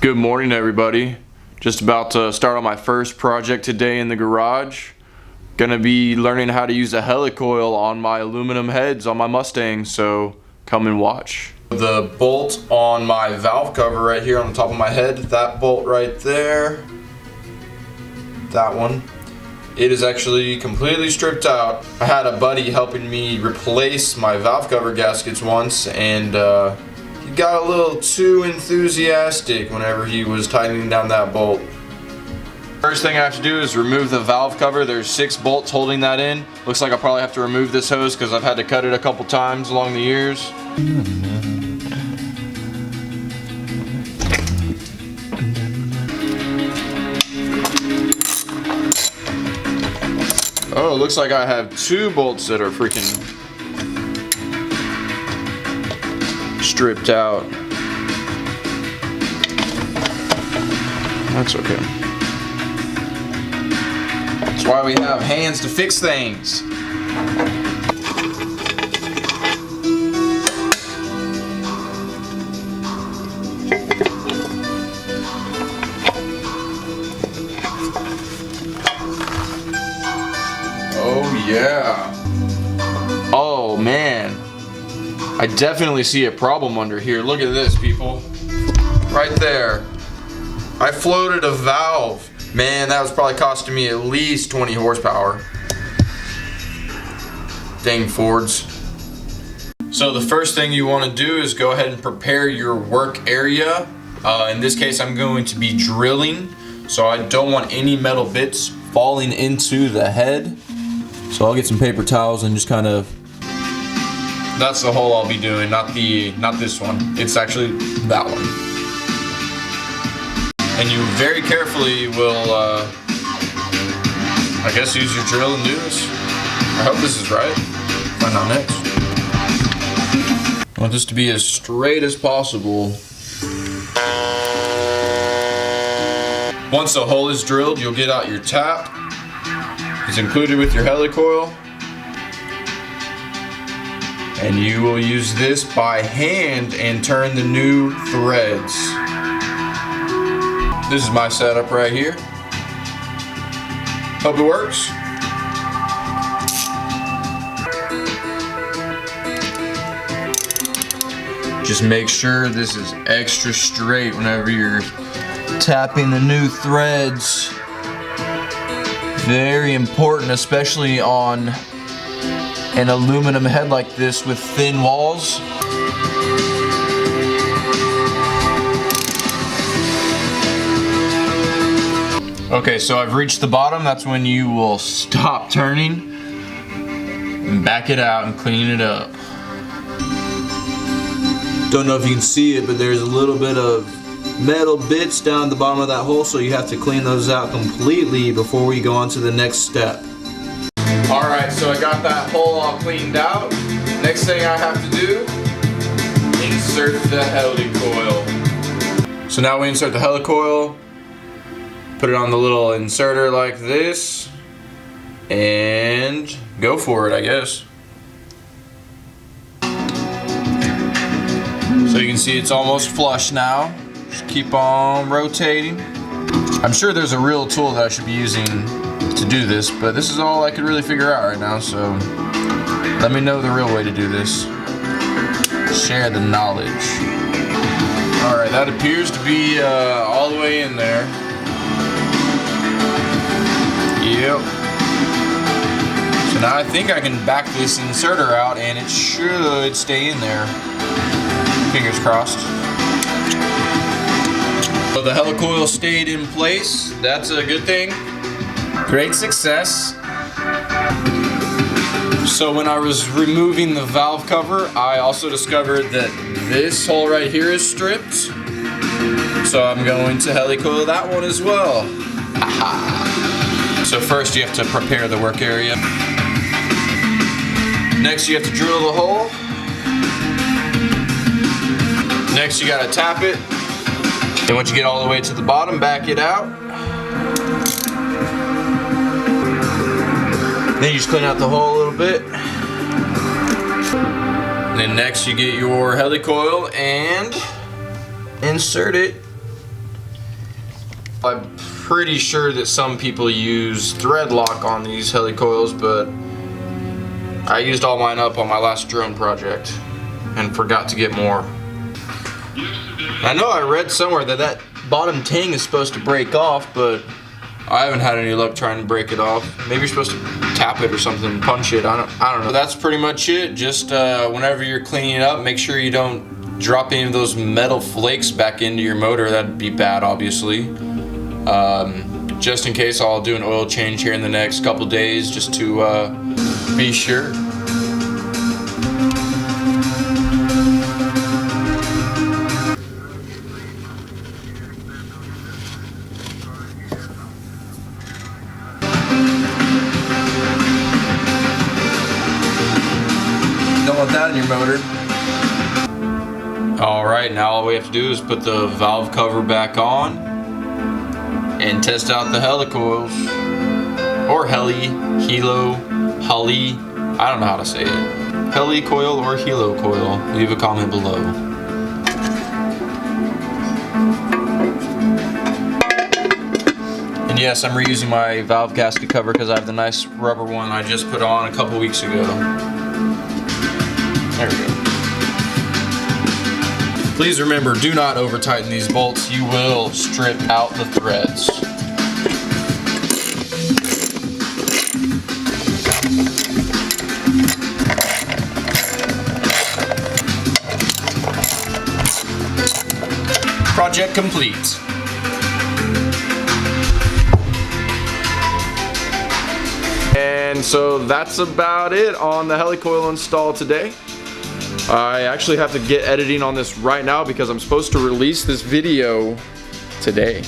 Good morning, everybody. Just about to start on my first project today in the garage. Gonna be learning how to use a helicoil on my aluminum heads on my Mustang, so come and watch. The bolt on my valve cover right here on the top of my head, that bolt right there, that one, it is actually completely stripped out. I had a buddy helping me replace my valve cover gaskets once, and he got a little too enthusiastic whenever he was tightening down that bolt. First thing I have to do is remove the valve cover. There's 6 bolts holding that in. Looks like I'll probably have to remove this hose because I've had to cut it a couple times along the years. Oh, it looks like I have 2 bolts that are freaking stripped out. That's okay. That's why we have hands to fix things. Oh yeah. Oh man. I definitely see a problem under here. Look at this, people. Right there. I floated a valve. Man, that was probably costing me at least 20 horsepower. Dang Fords. So the first thing you want to do is go ahead and prepare your work area. In this case, I'm going to be drilling, so I don't want any metal bits falling into the head. So I'll get some paper towels and just kind of, that's the hole I'll be doing, not this one. It's actually that one. And you very carefully will, I guess, use your drill and do this. I hope this is right. Find out next. I want this to be as straight as possible. Once the hole is drilled, you'll get out your tap. It's included with your helicoil. And you will use this by hand and turn the new threads. This is my setup right here. Hope it works. Just make sure this is extra straight whenever you're tapping the new threads. Very important, especially on an aluminum head like this with thin walls. Okay, so I've reached the bottom. That's when you will stop turning and back it out and clean it up. Don't know if you can see it, but there's a little bit of metal bits down the bottom of that hole, so you have to clean those out completely before we go on to the next step. Alright, so I got that hole all cleaned out. Next thing I have to do, insert the helicoil. So now we insert the helicoil. Put it on the little inserter like this, and go for it, I guess. So you can see it's almost flush now. Just keep on rotating. I'm sure there's a real tool that I should be using to do this, but this is all I could really figure out right now, so let me know the real way to do this. Share the knowledge. Alright, that appears to be all the way in there. Yep. So now I think I can back this inserter out and it should stay in there. Fingers crossed. So the helicoil stayed in place. That's a good thing. Great success. So when I was removing the valve cover, I also discovered that this hole right here is stripped. So I'm going to helicoil that one as well. So first you have to prepare the work area. Next you have to drill the hole. Next you gotta tap it. And once you get all the way to the bottom, back it out. Then you just clean out the hole a little bit. Then next you get your helicoil and insert it I'm pretty sure that some people use thread lock on these helicoils, but I used all mine up on my last drone project and forgot to get more. I know I read somewhere that that bottom ting is supposed to break off, but I haven't had any luck trying to break it off. Maybe you're supposed to tap it or something, punch it, I don't know. That's pretty much it. Just whenever you're cleaning it up, make sure you don't drop any of those metal flakes back into your motor. That'd be bad, obviously. Just in case, I'll do an oil change here in the next couple days just to be sure. Don't want that in your motor. Alright, now all we have to do is put the valve cover back on and test out the helicoils. Or heli, helo, heli, I don't know how to say it. Helicoil or helicoil, leave a comment below. And yes, I'm reusing my valve gasket cover because I have the nice rubber one I just put on a couple weeks ago. There we go. Please remember, do not over tighten these bolts. You will strip out the threads. Project complete. And so that's about it on the helicoil install today. I actually have to get editing on this right now because I'm supposed to release this video today.